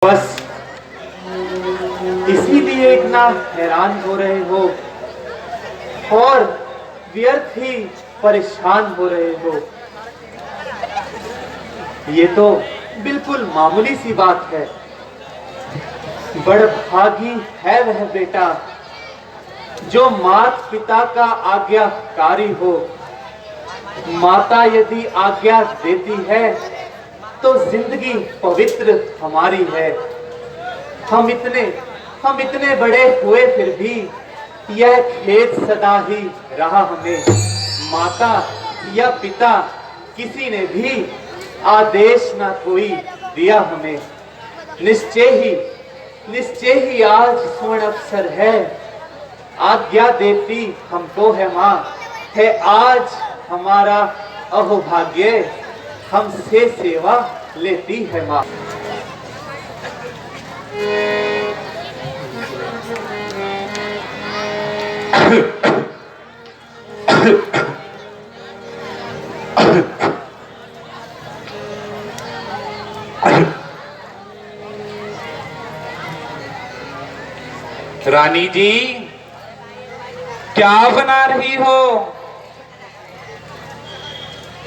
बस इसीलिए इतना हैरान हो रहे हो और व्यर्थ ही परेशान हो रहे हो। ये तो बिल्कुल मामूली सी बात है। बड़भागी है वह बेटा जो माता पिता का आज्ञाकारी हो। माता यदि आज्ञा देती है तो जिंदगी पवित्र हमारी है। हम इतने बड़े हुए फिर भी यह खेद सदा ही रहा हमें। माता या पिता किसी ने भी आदेश ना कोई दिया हमें। निश्चय ही आज स्वर्ण अवसर है। आज्ञा देती हमको है माँ। है आज हमारा अहोभाग्य हमसे सेवा लेती है माँ। रानी जी, क्या बना रही हो?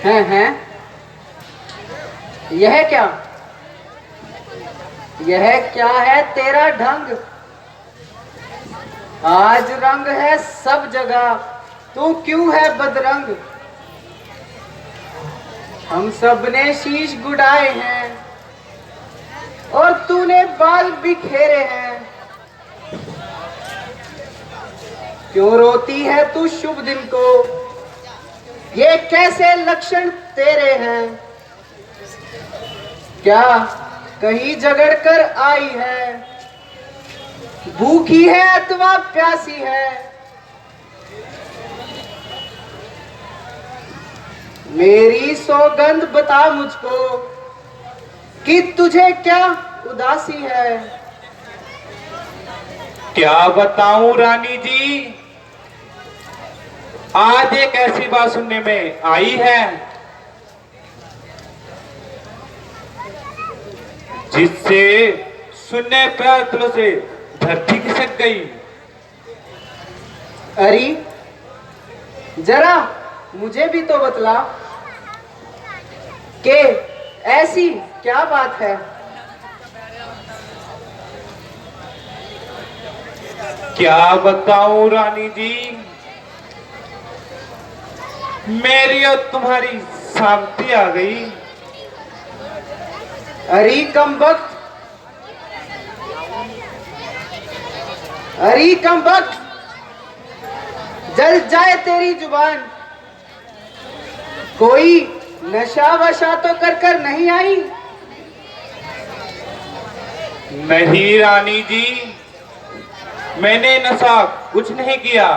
हैं यह क्या? यह क्या है तेरा ढंग? आज रंग है सब जगह, तू क्यों है बदरंग? हम सब ने शीश गुड़ाए हैं और तूने बाल बिखेरे हैं। क्यों रोती है तू शुभ दिन को? ये कैसे लक्षण तेरे हैं? क्या कहीं झगड़ कर आई है? भूखी है अथवा प्यासी है? मेरी सौगंध बता मुझको कि तुझे क्या उदासी है? क्या बताऊं रानी जी, आज एक ऐसी बात सुनने में आई है जिससे सुनने पर से धरती खिसक गई। अरे जरा मुझे भी तो बतला कि ऐसी क्या बात है? क्या बताऊं रानी जी, मेरी और तुम्हारी शांति आ गई। अरे कमबख्त, अरे कमबख्त, जल जाए तेरी जुबान। कोई नशा वशा तो कर नहीं आई? नहीं रानी जी, मैंने नशा कुछ नहीं किया।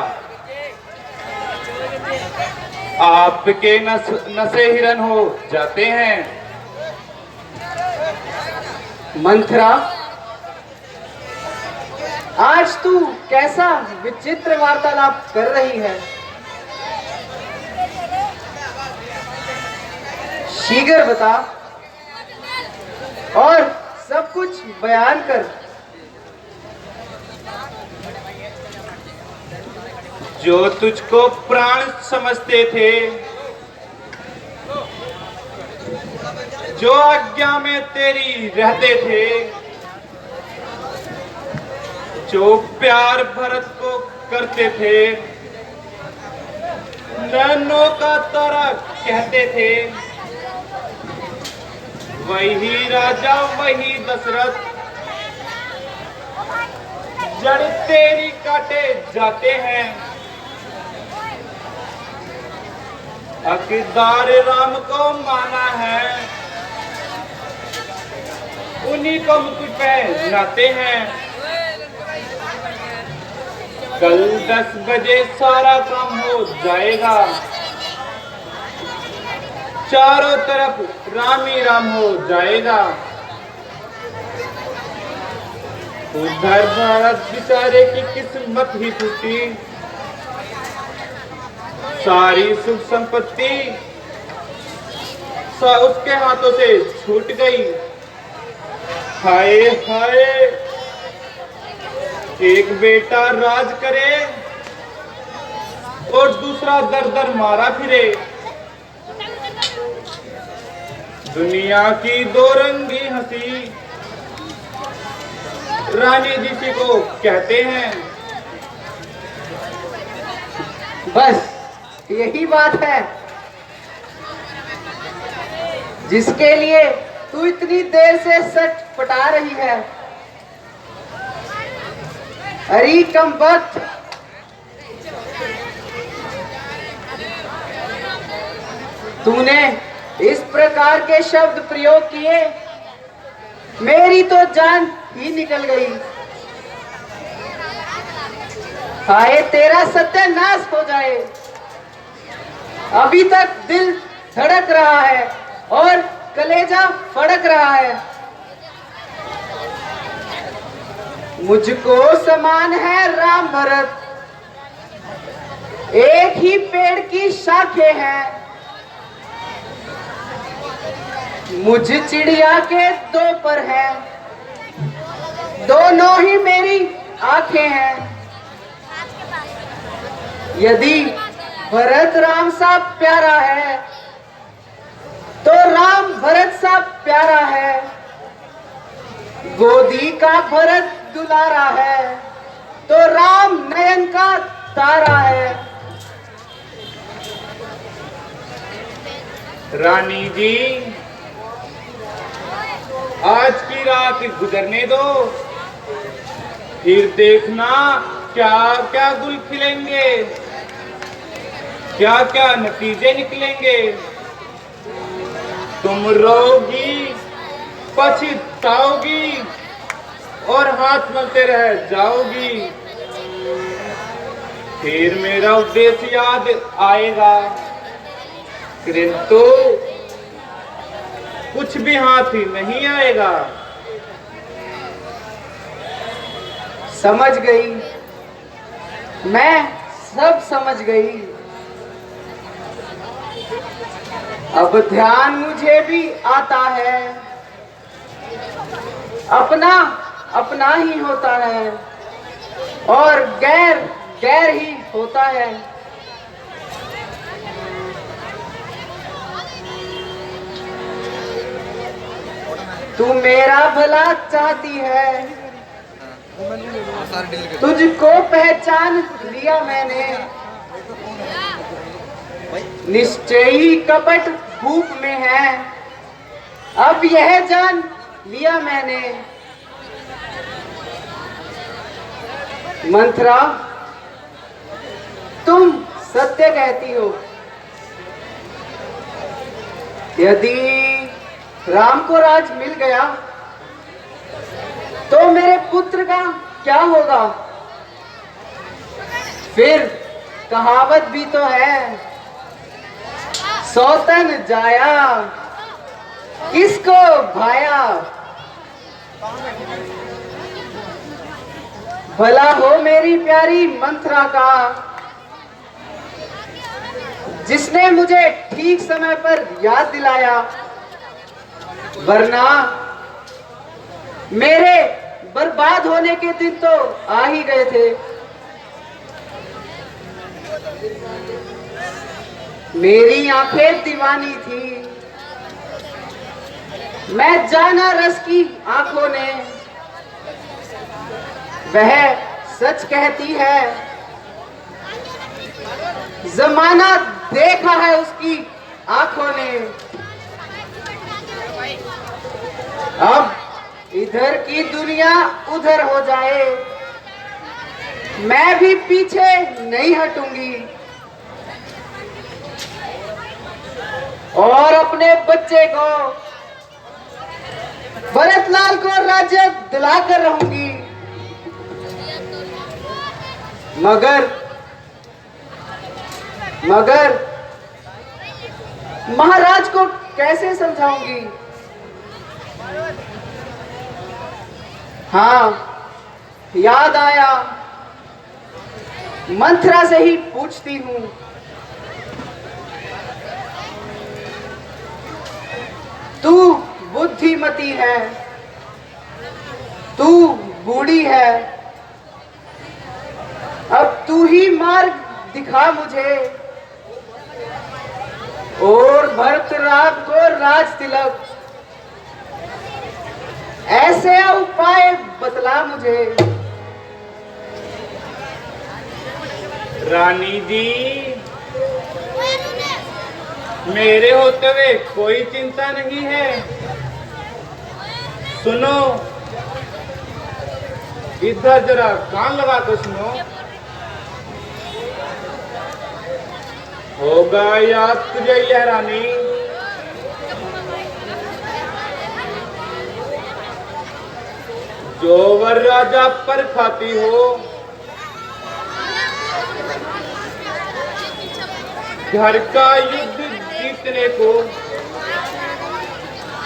आपके नशे हिरन हो जाते हैं। मंथरा, आज तू कैसा विचित्र वार्तालाप कर रही है? शीघ्र बता और सब कुछ बयान कर। जो तुझको प्राण समझते थे, जो आज्ञा में तेरी रहते थे, जो प्यार भरत को करते थे, नैनों का तारा कहते थे, वही राजा वही दशरथ जड़ तेरी काटे जाते हैं। हकदार राम को माना है, उन्हीं को मुकुट पे लाते हैं। कल 10 बजे सारा काम हो जाएगा, चारों तरफ राम ही राम हो जाएगा। उधर भारत बेचारे की किस्मत ही टूटी, सारी सुख संपत्ति उसके हाथों से छूट गई। हाय हाय, एक बेटा राज करे और दूसरा दर दर मारा फिरे। दुनिया की दो रंगी हंसी रानी जी को कहते हैं। बस यही बात है जिसके लिए तू इतनी देर से सच पटा रही है। अरे कम वक्त, तूने इस प्रकार के शब्द प्रयोग किए, मेरी तो जान ही निकल गई। हाय तेरा सत्यानाश हो जाए। अभी तक दिल धड़क रहा है और कलेजा फड़क रहा है। मुझको समान है राम भरत, एक ही पेड़ की शाखें हैं। मुझ चिड़िया के दो पर हैं, दोनों ही मेरी आंखें हैं। यदि भरत राम सा प्यारा है तो राम भरत सा प्यारा है। गोदी का भरत दुलारा है तो राम नयन का तारा है। रानी जी, आज की रात गुजरने दो, फिर देखना क्या क्या गुल खिलेंगे, क्या क्या नतीजे निकलेंगे। तुम रोगी, पछताओगी और हाथ मलते रह जाओगी। फिर मेरा उद्देश्य याद आएगा, किंतु कुछ भी हाथ ही नहीं आएगा। समझ गई, मैं सब समझ गई। अब ध्यान मुझे भी आता है, अपना अपना ही होता है और गैर गैर ही होता है। तू मेरा भला चाहती है, तुझको पहचान लिया मैंने। निश्चय ही कपट भूख में है, अब यह जान लिया मैंने। मंथरा, तुम सत्य कहती हो। यदि राम को राज मिल गया तो मेरे पुत्र का क्या होगा? फिर कहावत भी तो है, सौतन जाया किसको भाया। भला हो मेरी प्यारी मंथरा का, जिसने मुझे ठीक समय पर याद दिलाया, वरना मेरे बर्बाद होने के दिन तो आ ही गए थे। मेरी आंखें दीवानी थी, मैं जाना रस की आंखों ने। वह सच कहती है, जमाना देखा है उसकी आंखों ने। अब इधर की दुनिया उधर हो जाए, मैं भी पीछे नहीं हटूंगी और अपने बच्चे को भरतलाल को राज्य दिलाकर रहूंगी। मगर महाराज को कैसे समझाऊंगी? हाँ, याद आया, मंथरा से ही पूछती हूँ। तू बुद्धिमती है, तू बूढ़ी है, अब तू ही मार्ग दिखा मुझे, और भरत राम को राज तिलक, ऐसे उपाय बतला मुझे। रानी जी, मेरे होते हुए कोई चिंता नहीं है। सुनो, इधर जरा कान लगा कर सुनो। होगा याद तुझे यह रानी, जो वर राजा पर खाती हो, घर का युद्ध जीतने को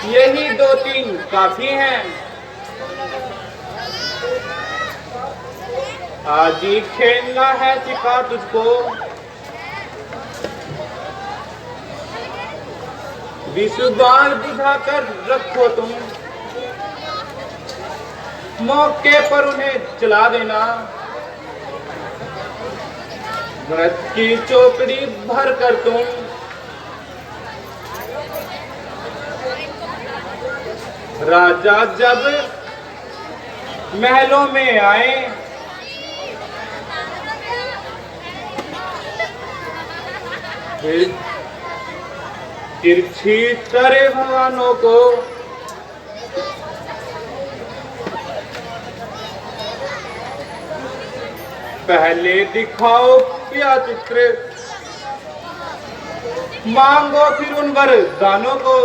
यही 2-3 काफी हैं। आज ही खेलना है सिखा तुझको, विषुबाण बुझा कर रखो तुम, मौके पर उन्हें चला देना। व्रत की चौकड़ी भर कर तुम राजा जब महलों में आए, फिर तिरछी तरे भगवानों को पहले दिखाओ क्या चित्र, मांगो फिर उन वरदानों को।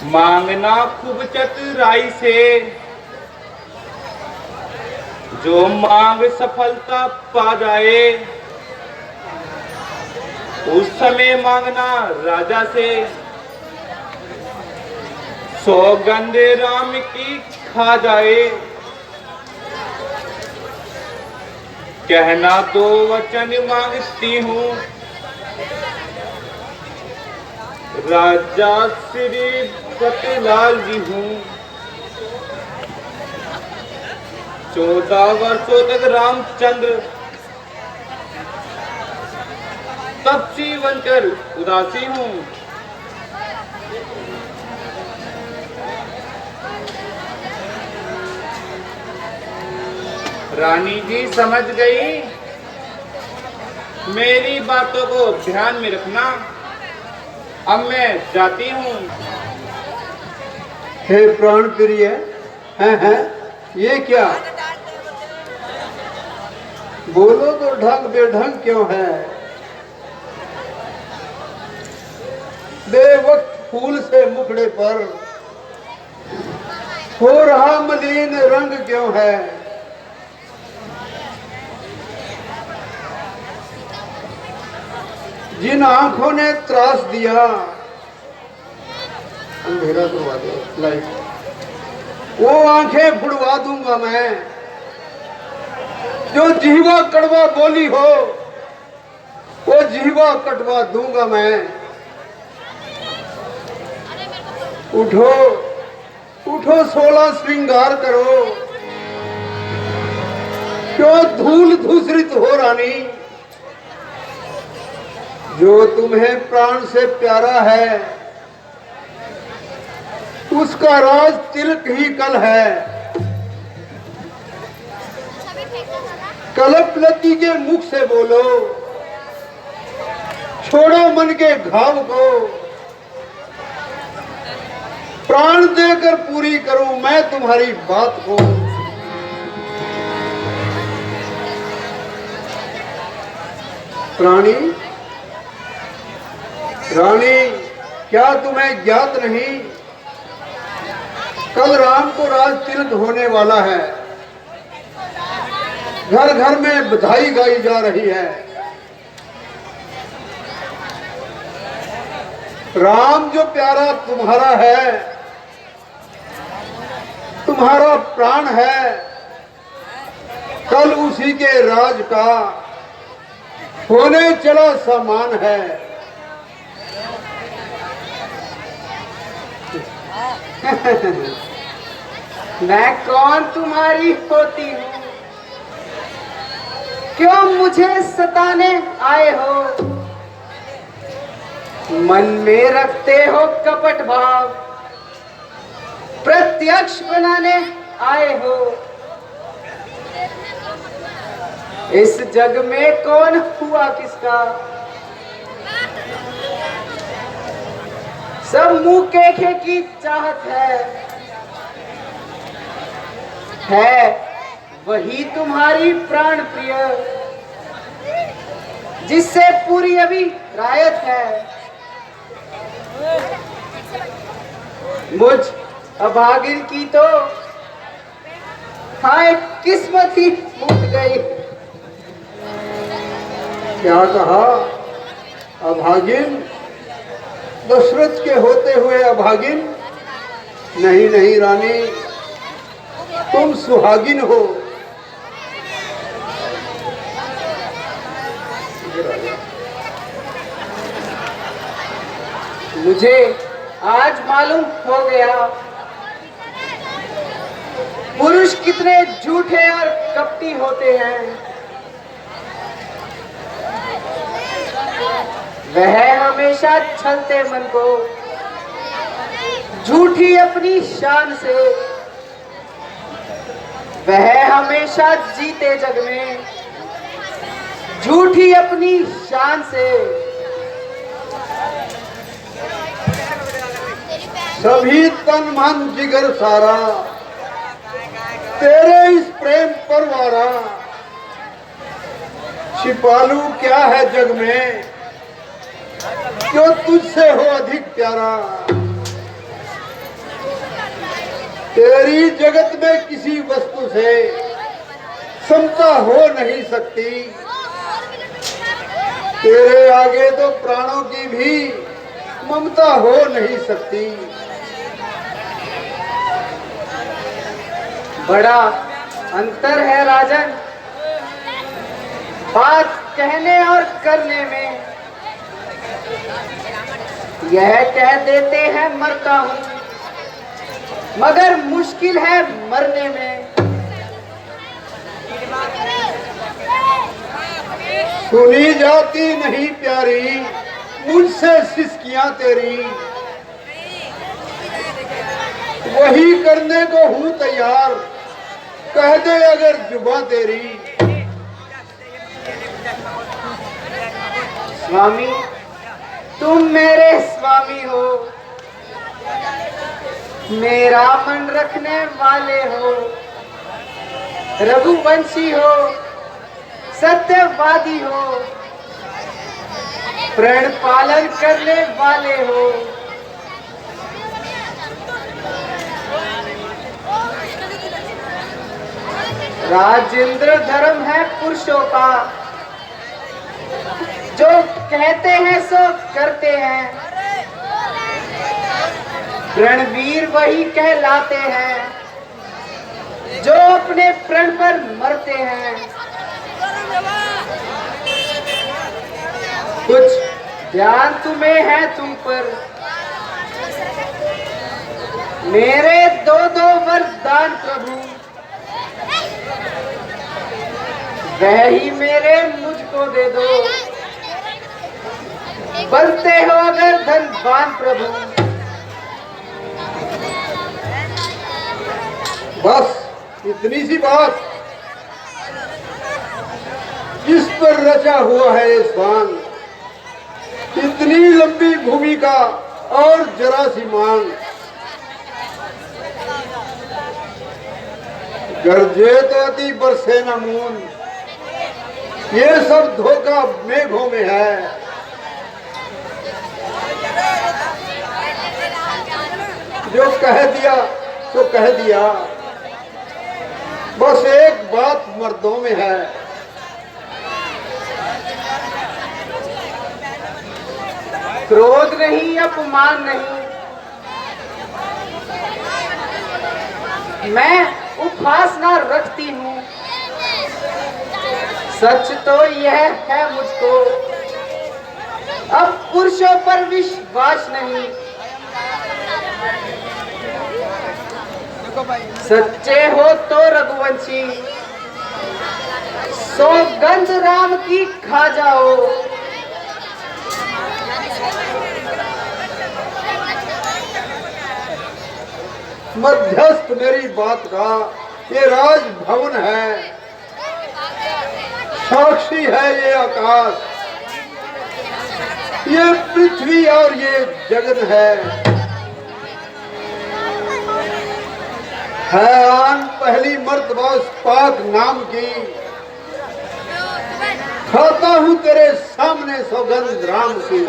मांगना खूब चतुराई से, जो मांग सफलता पा जाए, उस समय मांगना राजा से, सौगंध राम की खा जाए। कहना तो वचन मांगती हूँ, राजा श्री सत्यलाल जी हूँ। 14 वर्षों तक रामचंद्र तपसी बनकर उदासी हूँ। रानी जी समझ गई, मेरी बातों को ध्यान में रखना। अब मैं जाती हूँ। हे प्राण प्रिय, हैं ये क्या? बोलो तो ढंग बेढंग क्यों है? बेवक्त फूल से मुखड़े पर हो रहा मलिन रंग क्यों है? जिन आंखों ने त्रास दिया, अंधेरा करवा दो लाइट, वो आंखें फुड़वा दूंगा मैं। जो जीवा कड़वा बोली हो, वो जीवा कटवा दूंगा मैं। उठो उठो 16 श्रृंगार करो, क्यों धूल धूसरित हो रानी? जो तुम्हें प्राण से प्यारा है, उसका राज तिलक ही कल है। कलपलती के मुख से बोलो, छोड़ो मन के घाव को। प्राण देकर पूरी करूं मैं तुम्हारी बात को। प्राणी रानी, क्या तुम्हें ज्ञात नहीं, कल राम को राज तिलक होने वाला है। घर घर में बधाई गाई जा रही है। राम जो प्यारा तुम्हारा है, तुम्हारा प्राण है, कल उसी के राज का होने चला समान है। मैं कौन तुम्हारी होती हूँ? क्यों मुझे सताने आए हो? मन में रखते हो कपट भाव, प्रत्यक्ष बनाने आए हो। इस जग में कौन हुआ किसका? सब मुंह केखे की चाहत है वही तुम्हारी प्राण प्रिय, जिससे पूरी अभी रायत है। मुझ अभागिन की तो हाय किस्मत ही फूट गई। क्या कहा? अभागिन? दशरथ के होते हुए अभागिन? नहीं नहीं रानी, तुम सुहागिन हो। मुझे आज मालूम हो गया पुरुष कितने झूठे और कपटी होते हैं। वह हमेशा छलते मन को झूठी अपनी शान से, वह हमेशा जीते जग में झूठी अपनी शान से। सभी तन मन जिगर सारा तेरे इस प्रेम पर वारा, छिपालू क्या है जग में जो तुझसे हो अधिक प्यारा। तेरी जगत में किसी वस्तु से समता हो नहीं सकती, तेरे आगे तो प्राणों की भी ममता हो नहीं सकती। बड़ा अंतर है राजन बात कहने और करने में। यह कह देते हैं मरता हूँ, मगर मुश्किल है मरने में। सुनी जाती नहीं प्यारी मुझसे सिसकियां तेरी, वही करने को हूँ तैयार, कह दे अगर जुबां तेरी। स्वामी तुम मेरे स्वामी हो, मेरा मन रखने वाले हो, रघुवंशी हो, सत्यवादी हो, प्रण पालन करने वाले हो। राजेंद्र धर्म है पुरुषों का, जो कहते हैं सो करते हैं। रणवीर वही कहलाते हैं जो अपने प्रण पर मरते हैं। कुछ ध्यान तुम्हें है तुम पर, मेरे दो दो वरदान प्रभु, वह ही मेरे मुझको दे दो। बनते हो अगर धनवान प्रभु। बस इतनी सी बात, जिस पर रचा हुआ है ये स्वांग, इतनी लंबी भूमिका और जरा सी मांग। गरजे तो अति बरसे न मून, ये सब धोखा मेघों में है। जो कह दिया तो कह दिया, बस एक बात मर्दों में है। क्रोध नहीं, अपमान नहीं, मैं उपासना रखती हूँ। सच तो यह है मुझको, अब पुरुषों पर विश्वास नहीं। सच्चे हो तो रघुवंशी, सौगंध राम की खा जाओ। मध्यस्थ मेरी बात का, ये राजभवन है, साक्षी है ये आकाश, ये पृथ्वी और ये जगन है आन पहली मर्तबा उस पाक नाम की, खाता हूँ तेरे सामने सौगंध राम की।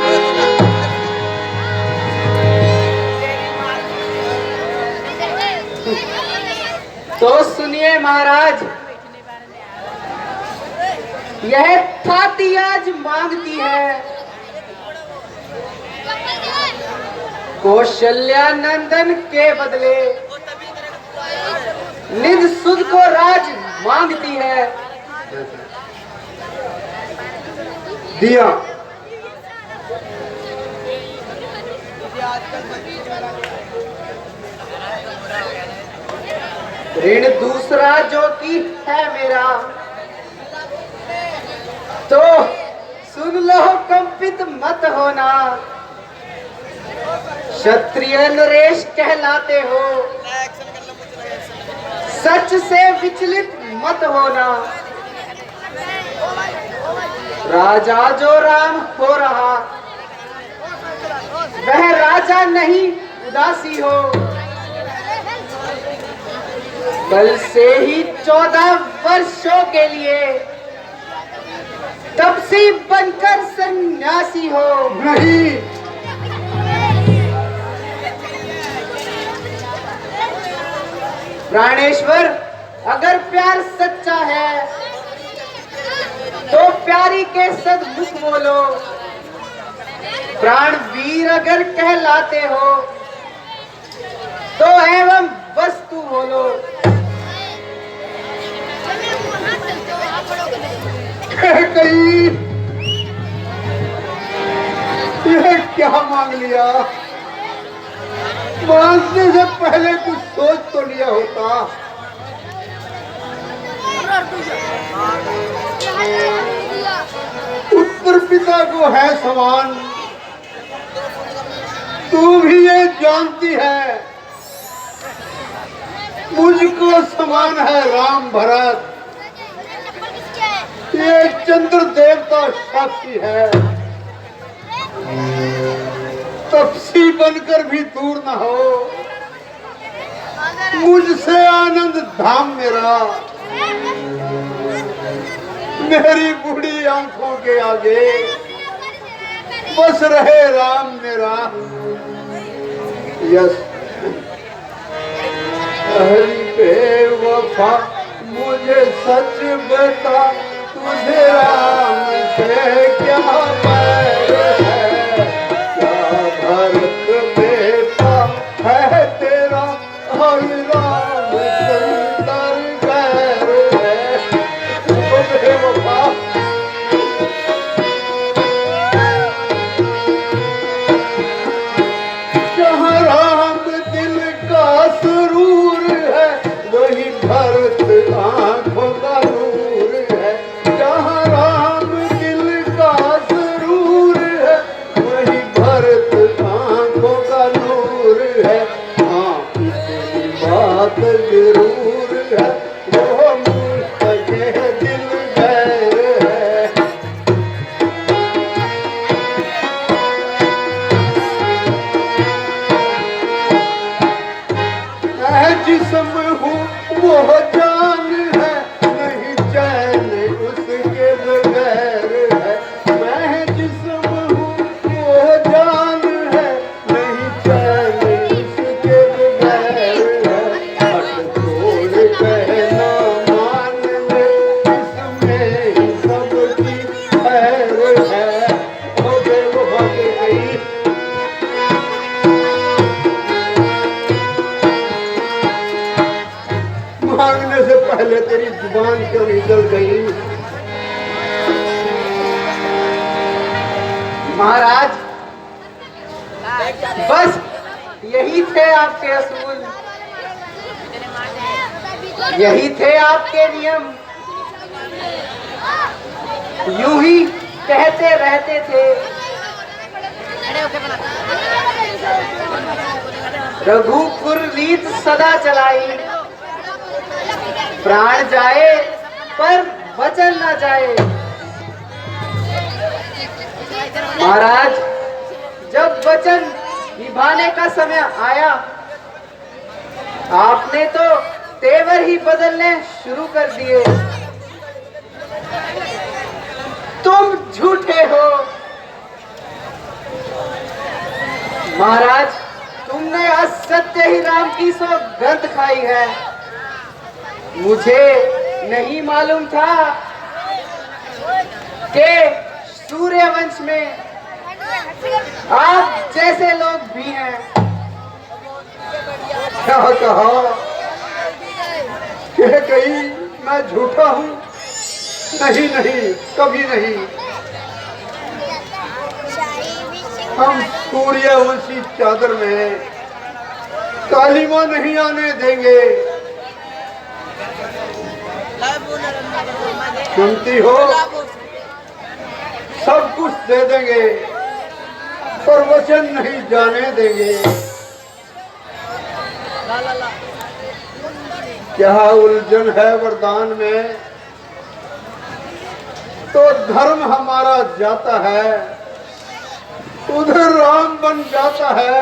तो सुनिए महाराज, यह थाती आज मांगती है, कौशल्या नंदन के बदले निज सुध को राज मांगती है। दिया ऋण दूसरा जो कि है मेरा, तो सुन लो कंपित मत होना। क्षत्रिय नरेश कहलाते हो, सच से विचलित मत होना। राजा जो राम हो रहा, वह राजा नहीं उदासी हो। कल से ही 14 वर्षों के लिए तपसी बनकर सन्यासी हो। नहीं, प्राणेश्वर, अगर प्यार सच्चा है तो प्यारी के सदमुख बोलो। प्राण वीर अगर कहलाते हो तो एवं वस्तु बोलो। कहीं यह क्या मांग लिया? मांगने से पहले कुछ सोच तो लिया होता। उत्तर पिता को है समान, तू भी ये जानती है, मुझको समान है राम भरत। ये चंद्र देवता साक्षी है, तपसी बनकर भी दूर न हो मुझसे आनंद धाम मेरा। मेरी बूढ़ी आंखों के आगे बस रहे राम मेरा। यस हरि बेवफा मुझे सच बता, तुझे राम से क्या बैर है? क्या भरत बेटा है तेरा और राम सुंदर बैर है? ओ बेवफा, जहाँ राम दिल का सुरूर है, वही भरत आंखों का नूर है। जहाँ राम दिल का सुरूर है, वही भरत आंखों का नूर है। हाँ, इतनी बात जरूर है, वो मुझे दिल गैर है। मैं जिस्म हूँ वो जान है, नहीं चैन उसके बगैर है। मैं जिस्म हूँ वो जान है, नहीं चैन उसके बगैर है। हट छोड़ कहना मान ले, इसमें ही सबकी खैर है। ओ बेवफा के गई, मांगने से पहले तेरी जुबान क्यों निकल गई? महाराज, बस यही थे आपके असूल। यही थे आपके नियम, यूं ही कहते रहते थे। रघुकुल रीत सदा चलाई, प्राण जाए पर वचन न जाए। महाराज, जब वचन निभाने का समय आया, आपने तो तेवर ही बदलने शुरू कर दिए। तुम झूठे हो महाराज, तुमने असत्य ही राम की सौगंध खाई है। मुझे नहीं मालूम था कि सूर्यवंश में आप जैसे लोग भी हैं। क्या कहा कि कहीं मैं झूठा हूँ? नहीं नहीं, कभी नहीं। हम सूर्यवंशी चादर में कालीमा नहीं आने देंगे। सुनती हो? सब कुछ दे देंगे पर वचन नहीं जाने देंगे। क्या उलझन है वरदान में, तो धर्म हमारा जाता है, उधर राम बन जाता है,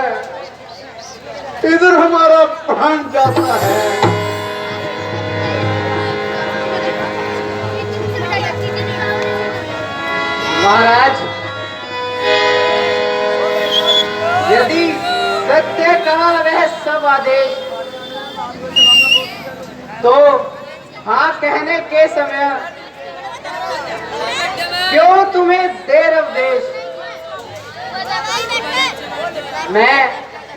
इधर हमारा प्राण जाता है। महाराज, यदि सत्य का वह सब आदेश, तो हाँ कहने के समय क्यों तुम्हें देर अवदेश? मैं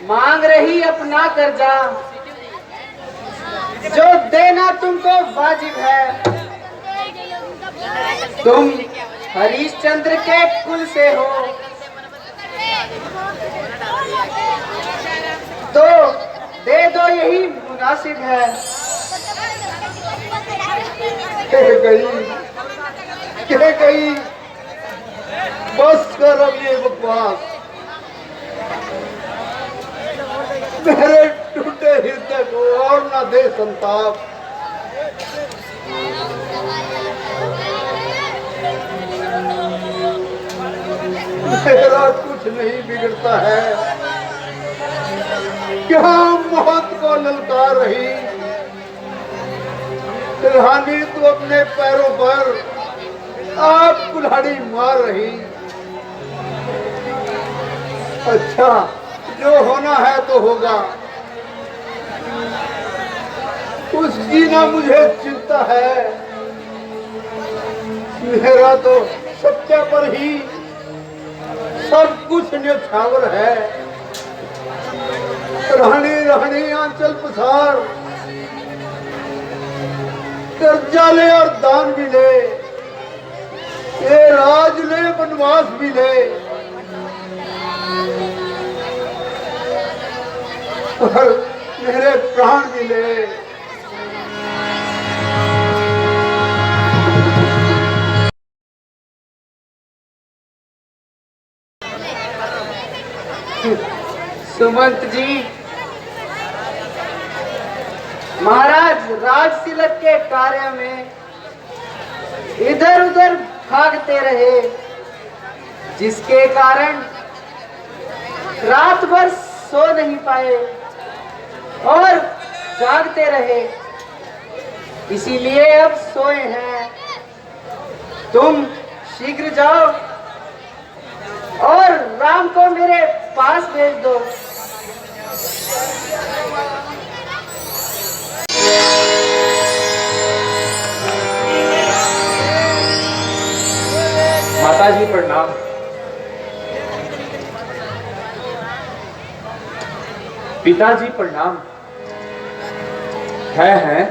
मांग रही अपना कर्जा, जो देना तुमको वाजिब है। तुम हरिश्चंद्र के कुल से हो, तो दे दो, यही मुनासिब है। कह गई बस कर अब ये बकवास। मेरे टूटे हृदय को और न दे संताप। मेरा कुछ नहीं बिगड़ता है, क्या मौत को ललकार रही। रानी तो अपने पैरों पर आप कुल्हाड़ी मार रही। अच्छा, जो होना है तो होगा, उसकी ना मुझे चिंता है। मेरा तो सत्य पर ही सब कुछ न्यौछावर है। रानी रानी आंचल पसार, कर्जा ले और दान भी ले, ये राज ले वनवास भी ले, और मेरे प्राण भी ले। सुमंत जी, महाराज राजतिलक के कार्य में इधर उधर भागते रहे, जिसके कारण रात भर सो नहीं पाए और जागते रहे, इसीलिए अब सोए हैं। तुम शीघ्र जाओ और राम को मेरे पास भेज दो। माताजी प्रणाम। पिताजी प्रणाम। है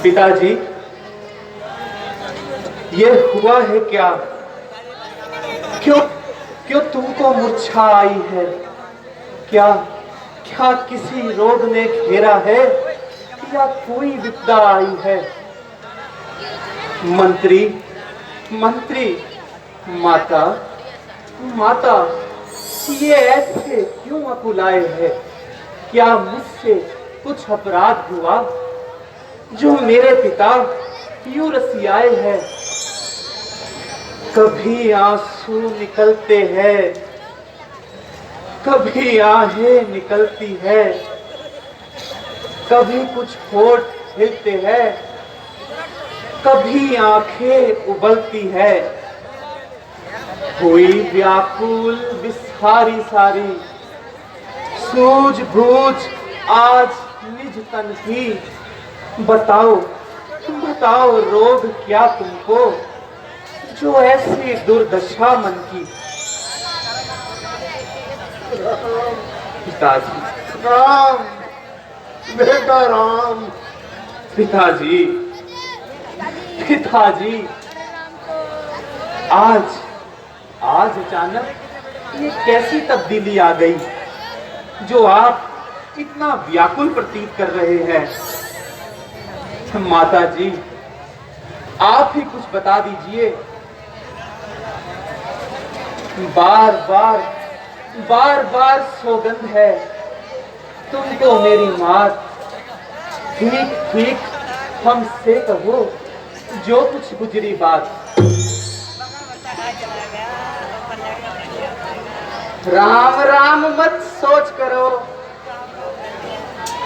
पिताजी, ये हुआ है क्या? क्यों क्यों तुमको मूर्छा आई है? क्या क्या किसी रोग ने घेरा है या कोई विपदा आई है? मंत्री, मंत्री, माता, माता, ये ऐसे क्यों अकुलाए है? क्या मुझसे कुछ अपराध हुआ जो मेरे पिता यूं रसियाए है? कभी आंसू निकलते हैं, कभी आहें निकलती है, कभी कुछ होठ हिलते हैं, कभी आंखें उबलती है। हुई व्याकुल विस्फारी सारी, सूझबूझ आज निज तन की। बताओ, बताओ रोग क्या तुमको, जो ऐसी दुर्दशा मन की? पिताजी, राम, बेटा राम। पिताजी, पिताजी, आज आज अचानक ये कैसी तब्दीली आ गई जो आप इतना व्याकुल प्रतीत कर रहे हैं? माता जी, आप ही कुछ बता दीजिए। बार बार बार बार सौगंध है तुमको मेरी मात, ठीक ठीक हमसे कहो जो कुछ गुजरी बात। राम राम मत सोच करो,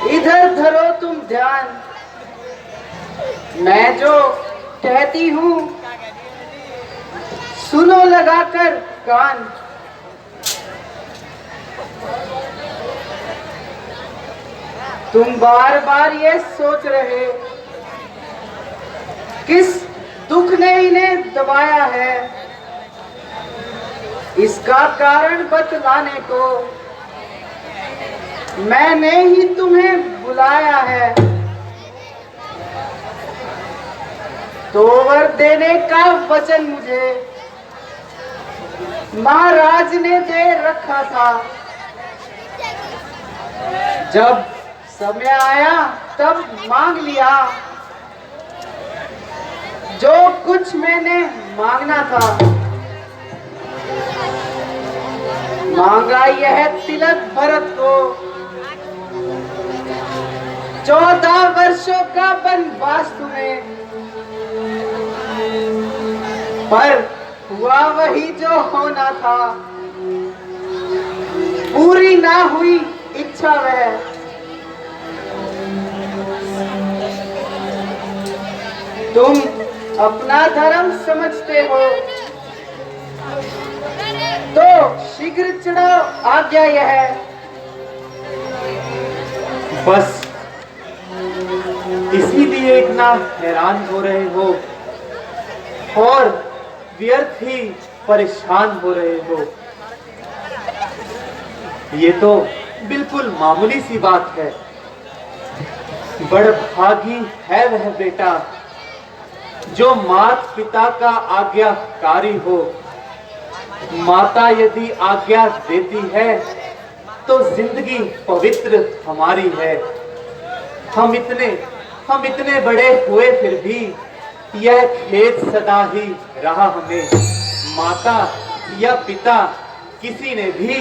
इधर धरो तुम ध्यान। मैं जो कहती हूँ सुनो लगाकर कान। तुम बार बार ये सोच रहे किस दुख ने इन्हें दबाया है। इसका कारण बतलाने को मैंने ही तुम्हें बुलाया है। तो वर देने का वचन मुझे महाराज ने दे रखा था। जब समय आया तब मांग लिया जो कुछ मैंने मांगना था। मांगा यह तिलक भरत को, 14 वर्षों का वनवास तुम्हें। पर हुआ वही जो होना था, पूरी ना हुई इच्छा वह। तुम अपना धर्म समझते हो तो शीघ्र चढ़ाओ आज्ञा यह। बस इसीलिए इतना हैरान हो रहे हो और व्यर्थ ही परेशान हो रहे हो। ये तो बिल्कुल मामूली सी बात है। बड़भागी है वह बेटा जो माता पिता का आज्ञाकारी हो। माता यदि आज्ञा देती है तो जिंदगी पवित्र हमारी है। हम इतने बड़े हुए फिर भी यह खेद सदा ही रहा हमें। माता या पिता किसी ने भी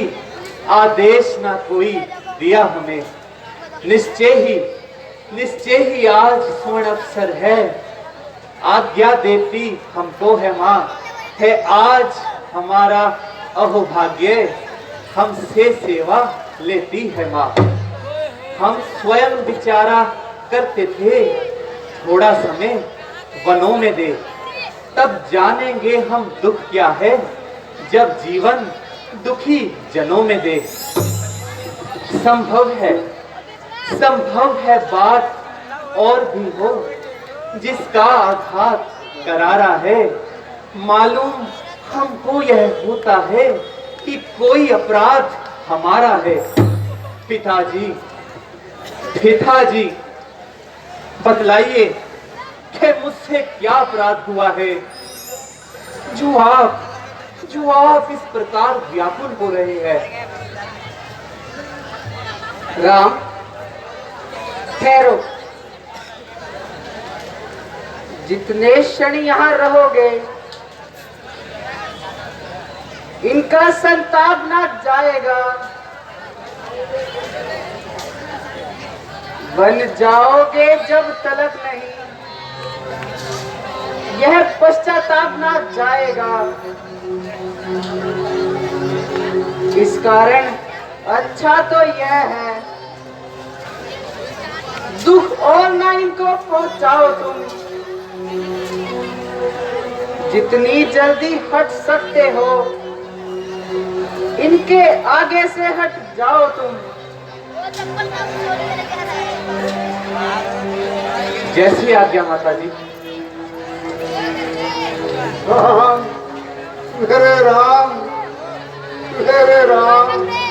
आदेश ना कोई दिया हमें। निश्चय ही आज स्वर्ण अवसर है। आज्ञा देती हमको है माँ, है आज हमारा अहोभाग्य। हमसे सेवा लेती है माँ। हम स्वयं विचारा करते थे थोड़ा समय वनों में दे, तब जानेंगे हम दुख क्या है जब जीवन दुखी जनों में दे। संभव है बात और भी हो जिसका आघात करारा है। मालूम हमको यह होता है कि कोई अपराध हमारा है। पिताजी बतलाइए कि मुझसे क्या अपराध हुआ है जो आप इस प्रकार व्याकुल हो रहे हैं। राम ठहरो, जितने क्षण यहाँ रहोगे इनका संताप ना जाएगा। बन जाओगे जब तलक नहीं, यह पश्चाताप ना जाएगा। इस कारण अच्छा तो यह है दुख और ना इनको पहुंचाओ तुम। जितनी जल्दी हट सकते हो इनके आगे से हट जाओ तुम। जैसी आज्ञा माता जी। राम, मेरे राम, मेरे राम।